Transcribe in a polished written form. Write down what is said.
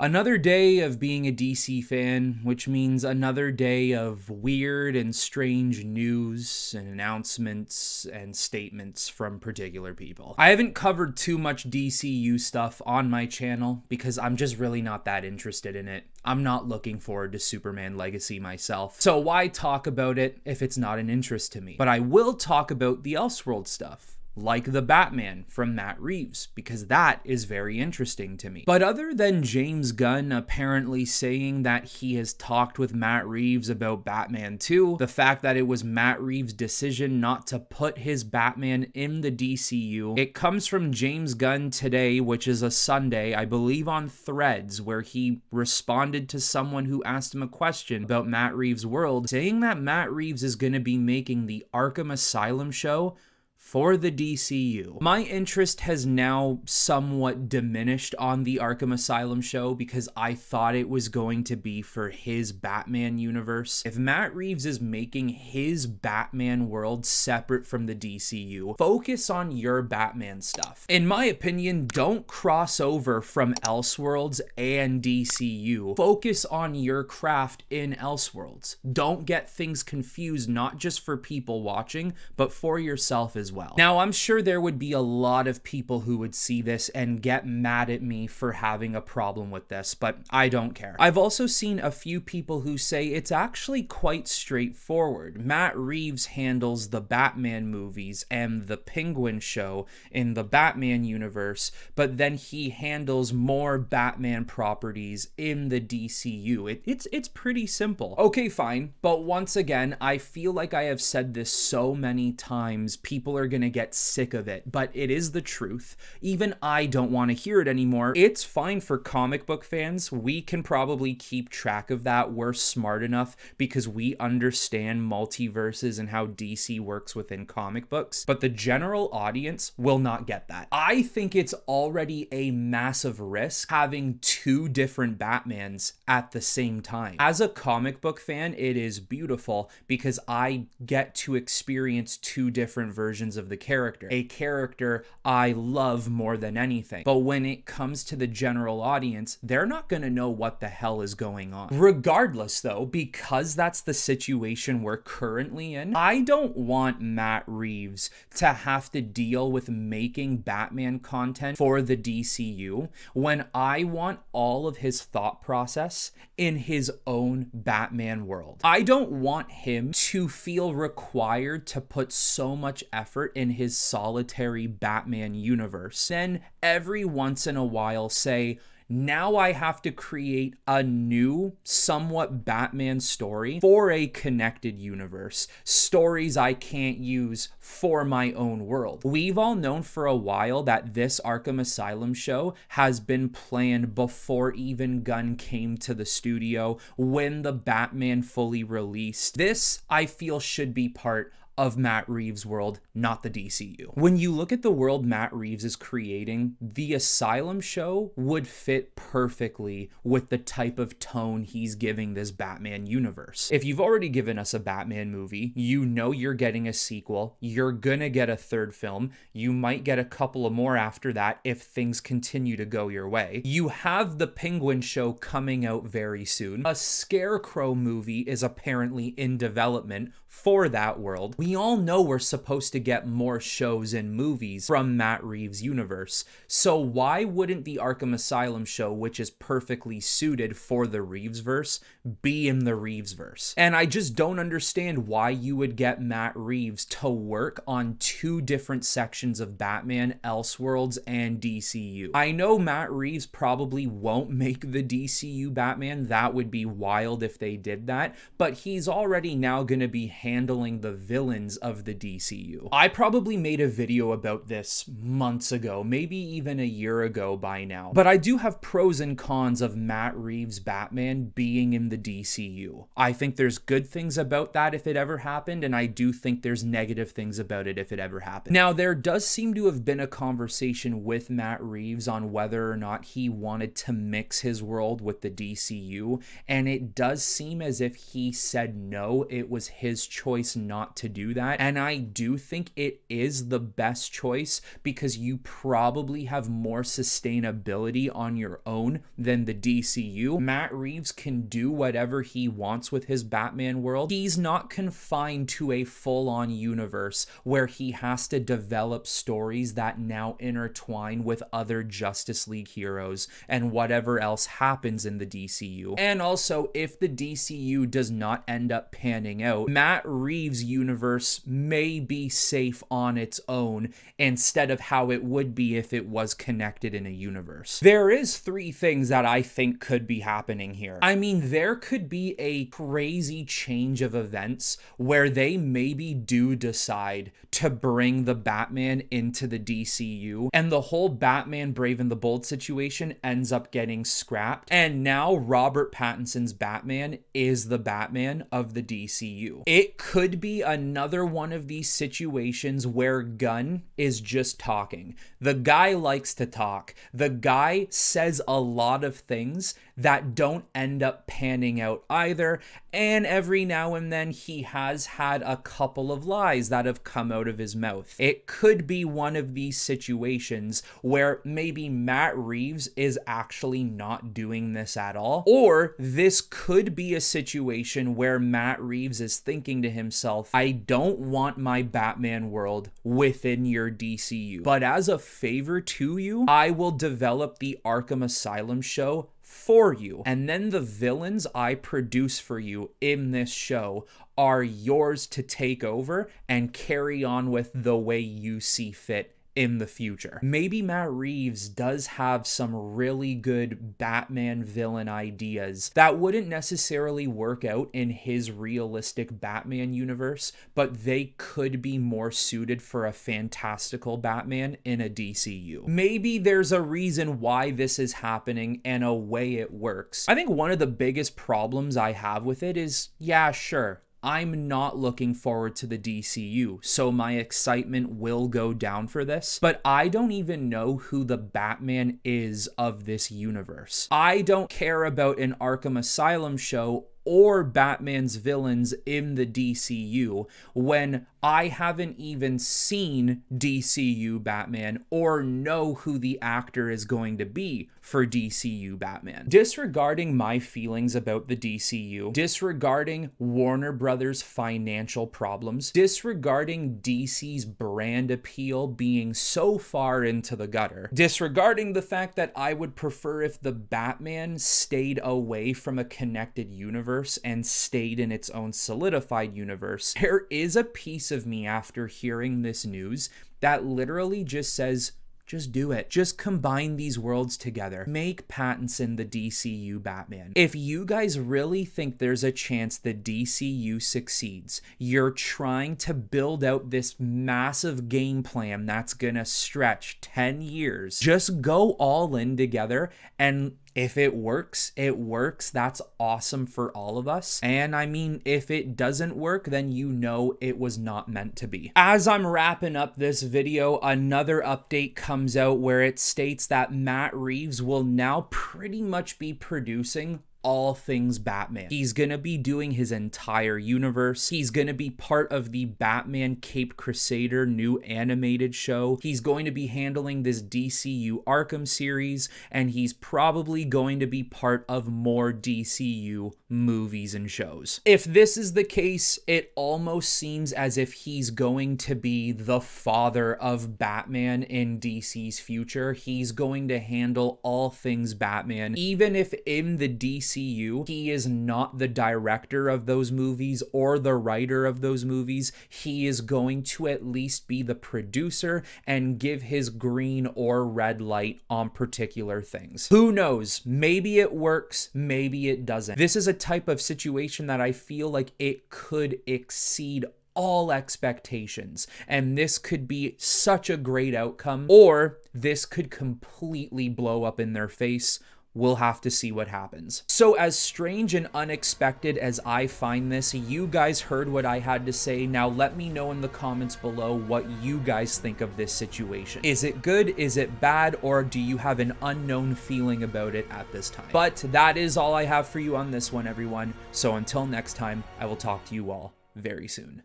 Another day of being a DC fan, which means another day of weird and strange news and announcements and statements from particular people. I haven't covered too much DCU stuff on my channel because I'm just really not that interested in it. I'm not looking forward to Superman Legacy myself. So why talk about it if it's not an interest to me? But I will talk about the Elseworld stuff, like the Batman from Matt Reeves, because that is very interesting to me. But other than James Gunn apparently saying that he has talked with Matt Reeves about Batman 2, the fact that it was Matt Reeves' decision not to put his Batman in the DCU, it comes from James Gunn today, which is a Sunday, I believe on Threads, where he responded to someone who asked him a question about Matt Reeves' world, saying that Matt Reeves is going to be making the Arkham Asylum show for the DCU. My interest has now somewhat diminished on the Arkham Asylum show because I thought it was going to be for his Batman universe. If Matt Reeves is making his Batman world separate from the DCU, focus on your Batman stuff. In my opinion, don't cross over from Elseworlds and DCU. Focus on your craft in Elseworlds. Don't get things confused, not just for people watching, but for yourself as well. Now, I'm sure there would be a lot of people who would see this and get mad at me for having a problem with this, but I don't care. I've also seen a few people who say it's actually quite straightforward. Matt Reeves handles the Batman movies and the Penguin show in the Batman universe, but then he handles more Batman properties in the DCU. It's pretty simple. Okay, fine, but once again, I feel like I have said this so many times, people are gonna get sick of it, but it is the truth. Even I don't want to hear it anymore. It's fine for comic book fans. We can probably keep track of that. We're smart enough because we understand multiverses and how DC works within comic books, but the general audience will not get that. I think it's already a massive risk having two different Batmans at the same time. As a comic book fan, it is beautiful because I get to experience two different versions of the character, a character I love more than anything. But when it comes to the general audience, they're not going to know what the hell is going on. Regardless though, because that's the situation we're currently in, I don't want Matt Reeves to have to deal with making Batman content for the DCU when I want all of his thought process in his own Batman world. I don't want him to feel required to put so much effort in his solitary Batman universe, then every once in a while say, now I have to create a new, somewhat Batman story for a connected universe. Stories I can't use for my own world. We've all known for a while that this Arkham Asylum show has been planned before even Gunn came to the studio when the Batman fully released. This, I feel, should be part of Matt Reeves' world, not the DCU. When you look at the world Matt Reeves is creating, the Asylum show would fit perfectly with the type of tone he's giving this Batman universe. If you've already given us a Batman movie, you know you're getting a sequel, you're gonna get a third film, you might get a couple of more after that if things continue to go your way. You have the Penguin show coming out very soon. A Scarecrow movie is apparently in development for that world. We all know we're supposed to get more shows and movies from Matt Reeves' universe, so why wouldn't the Arkham Asylum show, which is perfectly suited for the Reevesverse, be in the Reevesverse? And I just don't understand why you would get Matt Reeves to work on two different sections of Batman, Elseworlds, and DCU. I know Matt Reeves probably won't make the DCU Batman. That would be wild if they did that, but he's already now going to be handling the villains of the DCU. I probably made a video about this months ago, maybe even a year ago by now, but I do have pros and cons of Matt Reeves' Batman being in the DCU. I think there's good things about that if it ever happened, and I do think there's negative things about it if it ever happened. Now, there does seem to have been a conversation with Matt Reeves on whether or not he wanted to mix his world with the DCU, and it does seem as if he said no, it was his choice not to do do that. And I do think it is the best choice because you probably have more sustainability on your own than the DCU. Matt Reeves can do whatever he wants with his Batman world. He's not confined to a full-on universe where he has to develop stories that now intertwine with other Justice League heroes and whatever else happens in the DCU. And also, if the DCU does not end up panning out, Matt Reeves' universe may be safe on its own instead of how it would be if it was connected in a universe. There is 3 things that I think could be happening here. I mean, there could be a crazy change of events where they maybe do decide to bring the Batman into the DCU and the whole Batman Brave and the Bold situation ends up getting scrapped, and now Robert Pattinson's Batman is the Batman of the DCU. It could be another one of these situations where Gunn is just talking. The guy likes to talk. The guy says a lot of things that don't end up panning out either, and every now and then he has had a couple of lies that have come out of his mouth. It could be one of these situations where maybe Matt Reeves is actually not doing this at all, or this could be a situation where Matt Reeves is thinking to himself, I don't want my Batman world within your DCU, but as a favor to you, I will develop the Arkham Asylum show for you, and then the villains I produce for you in this show are yours to take over and carry on with the way you see fit in the future. Maybe Matt Reeves does have some really good Batman villain ideas that wouldn't necessarily work out in his realistic Batman universe, but they could be more suited for a fantastical Batman in a DCU. Maybe there's a reason why this is happening and a way it works. I think one of the biggest problems I have with it is, yeah, sure, I'm not looking forward to the DCU, so my excitement will go down for this, but I don't even know who the Batman is of this universe. I don't care about an Arkham Asylum show or Batman's villains in the DCU when I haven't even seen DCU Batman or know who the actor is going to be for DCU Batman. Disregarding my feelings about the DCU, disregarding Warner Brothers' financial problems, disregarding DC's brand appeal being so far into the gutter, disregarding the fact that I would prefer if the Batman stayed away from a connected universe and stayed in its own solidified universe, there is a piece of me after hearing this news that literally just says, just do it. Just combine these worlds together. Make Pattinson the DCU Batman. If you guys really think there's a chance the DCU succeeds, you're trying to build out this massive game plan that's gonna stretch 10 years. Just go all in together, and if it works, it works. That's awesome for all of us. And I mean, if it doesn't work, then you know it was not meant to be. As I'm wrapping up this video, another update comes out where it states that Matt Reeves will now pretty much be producing all things Batman. He's gonna be doing his entire universe. He's gonna be part of the Batman Caped Crusader new animated show. He's going to be handling this DCU Arkham series, and he's probably going to be part of more DCU movies and shows. If this is the case, it almost seems as if he's going to be the father of Batman in DC's future. He's going to handle all things Batman, even if in the DCU he is not the director of those movies or the writer of those movies. He is going to at least be the producer and give his green or red light on particular things. Who knows? Maybe it works, maybe it doesn't. This is a type of situation that I feel like it could exceed all expectations, and this could be such a great outcome, or this could completely blow up in their face. We'll have to see what happens. So as strange and unexpected as I find this, you guys heard what I had to say. Now let me know in the comments below what you guys think of this situation. Is it good? Is it bad? Or do you have an unknown feeling about it at this time? But that is all I have for you on this one, everyone. So until next time, I will talk to you all very soon.